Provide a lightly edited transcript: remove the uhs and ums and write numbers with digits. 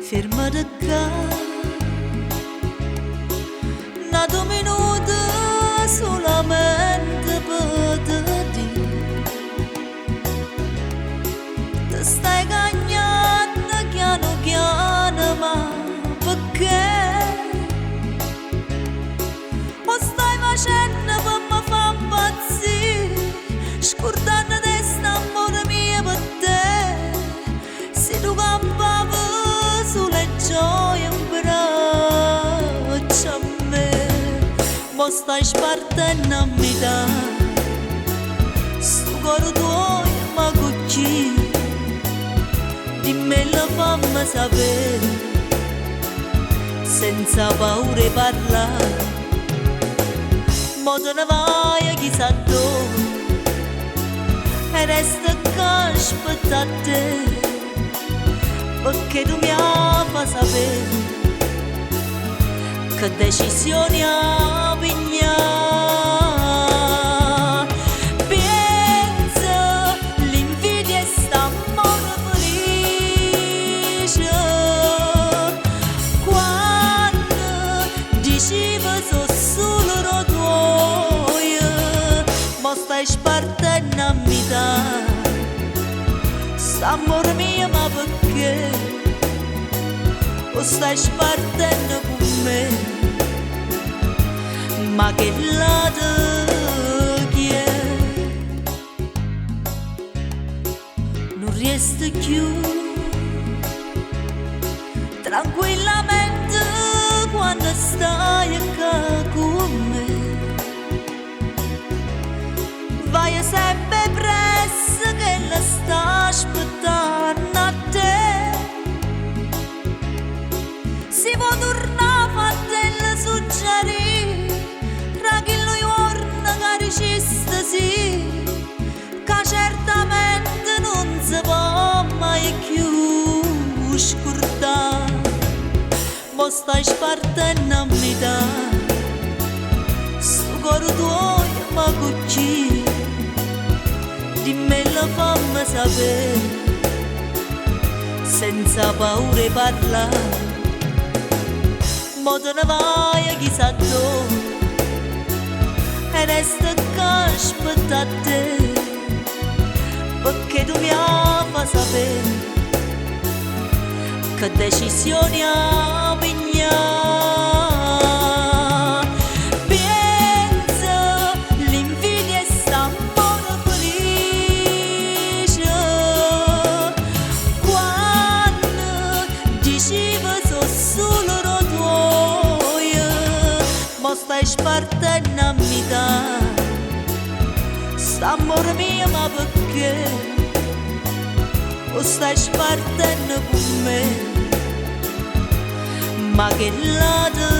ferma da ca, una minuto solamente per te dire, ti stai cagnando piano piano, ma perché? O stai facendo per mi far impazzire, scordando di st'amore mio per te, se tu campavi sulle gioie in braccio a me, mo stai spartendo a metà, sto cuore tuo ma cucì, dimmi la fammi sapere, senza paure parlare, mo te ne vai chissà dove, e resta che aspetta a te, perché tu mi fai sapere che decisioni a pigliare. Pensa, l'invidia sta amore felice, quando dicevi sono solo tuoi, ma stai spartendo a metà, s'amore mio ma perché? O stai spartendo con me, ma che lato chi è? Non riesco più tranquillamente quando stai qua con me, vai sempre presso che la sta aspettando a te. Si può tornare a fartela suggerire, tra chi lo giorno caricista sì, che certamente non si può mai più scordare. Mo stai spartendo a metà, sto cuore tuo ma cucì, dimmi la fammi sapere, senza paure parlare, mo te ne vai chissà dove, e resta che aspetta a te, perché tu mi fai sapere che decisioni a pigliare. Pensa, l'invidia sta amore felice, quando dicevi sono solo tuoi, ma stai spartendo a metà, s'amore mio ma perché? O stai spartendo con me, ma che lato